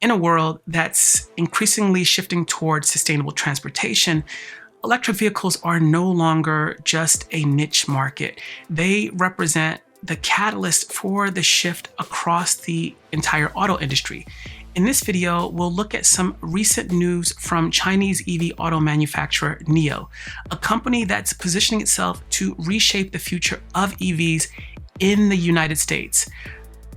In a world that's increasingly shifting towards sustainable transportation, electric vehicles are no longer just a niche market. They represent the catalyst for the shift across the entire auto industry. In this video, we'll look at some recent news from Chinese EV auto manufacturer NIO, a company that's positioning itself to reshape the future of EVs in the United States.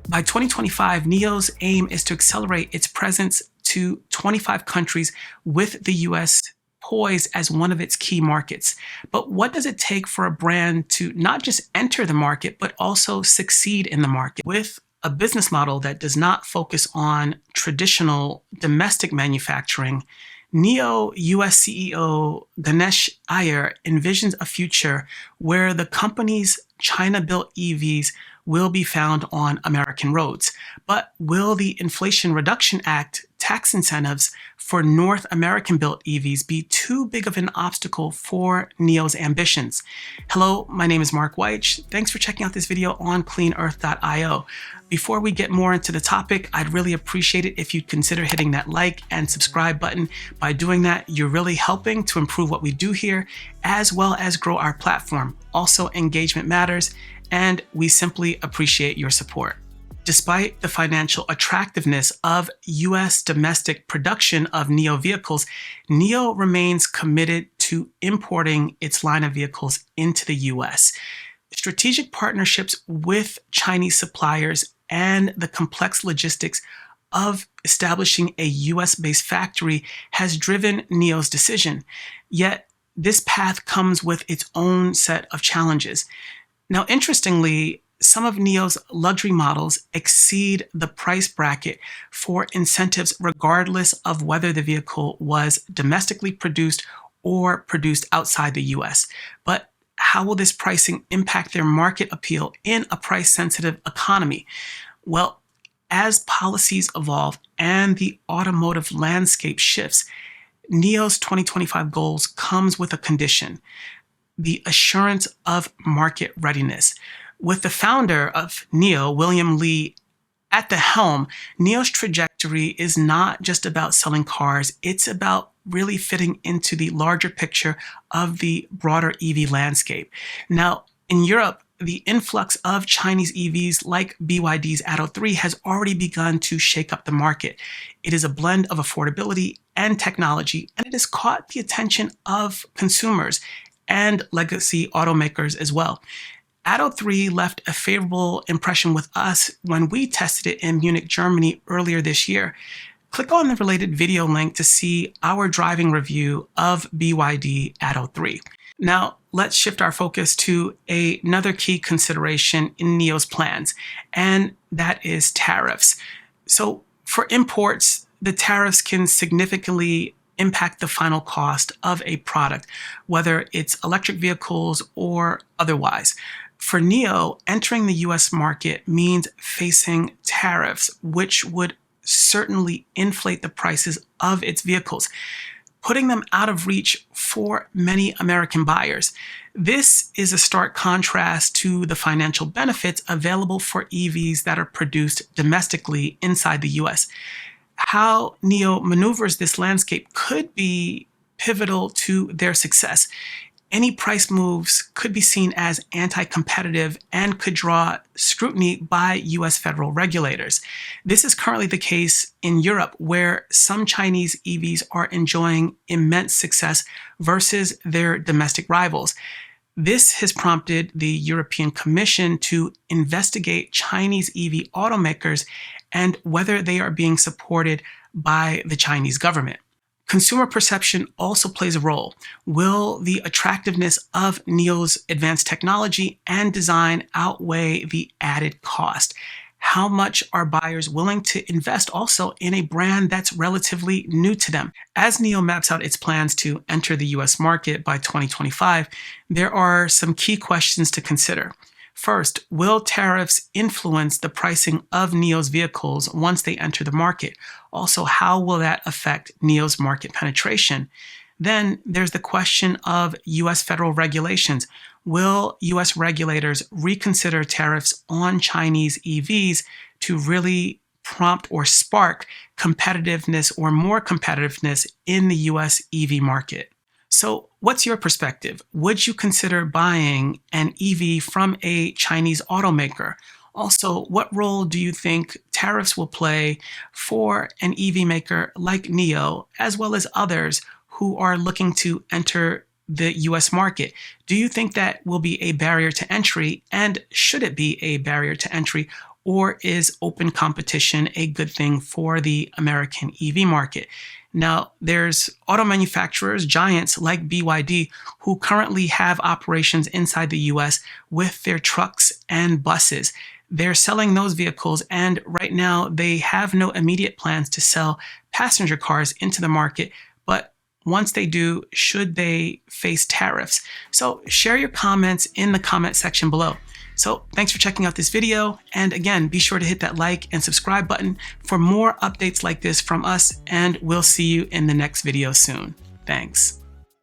By 2025, NIO's aim is to accelerate its presence to 25 countries, with the US poised as one of its key markets. But what does it take for a brand to not just enter the market, but also succeed in the market? With a business model that does not focus on traditional domestic manufacturing, NIO US CEO Ganesh Iyer envisions a future where the company's China-built EVs will be found on American roads. But will the Inflation Reduction Act tax incentives for North American-built EVs be too big of an obstacle for NIO's ambitions? Hello, my name is Mark Weich. Thanks for checking out this video on cleanearth.io. Before we get more into the topic, I'd really appreciate it if you'd consider hitting that like and subscribe button. By doing that, you're really helping to improve what we do here, as well as grow our platform. Also, engagement matters, and we simply appreciate your support. Despite the financial attractiveness of US domestic production of NIO vehicles, NIO remains committed to importing its line of vehicles into the US. Strategic partnerships with Chinese suppliers and the complex logistics of establishing a US-based factory has driven NIO's decision. Yet, this path comes with its own set of challenges. Now, interestingly, some of NIO's luxury models exceed the price bracket for incentives regardless of whether the vehicle was domestically produced or produced outside the US. But how will this pricing impact their market appeal in a price-sensitive economy? Well, as policies evolve and the automotive landscape shifts, NIO's 2025 goals comes with a condition: the assurance of market readiness. With the founder of NIO, William Li, at the helm, NIO's trajectory is not just about selling cars, it's about really fitting into the larger picture of the broader EV landscape. Now, in Europe, the influx of Chinese EVs like BYD's Atto 3 has already begun to shake up the market. It is a blend of affordability and technology, and it has caught the attention of consumers and legacy automakers as well. Atto 3 left a favorable impression with us when we tested it in Munich, Germany earlier this year. Click on the related video link to see our driving review of BYD Atto 3. Now, let's shift our focus to another key consideration in NIO's plans, and that is tariffs. So for imports, the tariffs can significantly impact the final cost of a product, whether it's electric vehicles or otherwise. For NIO, entering the US market means facing tariffs, which would certainly inflate the prices of its vehicles, putting them out of reach for many American buyers. This is a stark contrast to the financial benefits available for EVs that are produced domestically inside the US. How NIO maneuvers this landscape could be pivotal to their success. Any price moves could be seen as anti-competitive and could draw scrutiny by US federal regulators. This is currently the case in Europe, where some Chinese EVs are enjoying immense success versus their domestic rivals. This has prompted the European Commission to investigate Chinese EV automakers and whether they are being supported by the Chinese government. Consumer perception also plays a role. Will the attractiveness of NIO's advanced technology and design outweigh the added cost? How much are buyers willing to invest also in a brand that's relatively new to them? As NIO maps out its plans to enter the US market by 2025, there are some key questions to consider. First, will tariffs influence the pricing of NIO's vehicles once they enter the market? Also, how will that affect NIO's market penetration? Then there's the question of US federal regulations. Will US regulators reconsider tariffs on Chinese EVs to really prompt or spark competitiveness or more competitiveness in the US EV market. So, what's your perspective? Would you consider buying an EV from a Chinese automaker? Also, what role do you think tariffs will play for an EV maker like NIO, as well as others who are looking to enter the US market? Do you think that will be a barrier to entry, and should it be a barrier to entry? Or is open competition a good thing for the American EV market? Now, there's auto manufacturers, giants like BYD, who currently have operations inside the US with their trucks and buses. They're selling those vehicles, and right now they have no immediate plans to sell passenger cars into the market. But once they do, should they face tariffs? So share your comments in the comment section below. So thanks for checking out this video. And again, be sure to hit that like and subscribe button for more updates like this from us. And we'll see you in the next video soon. Thanks.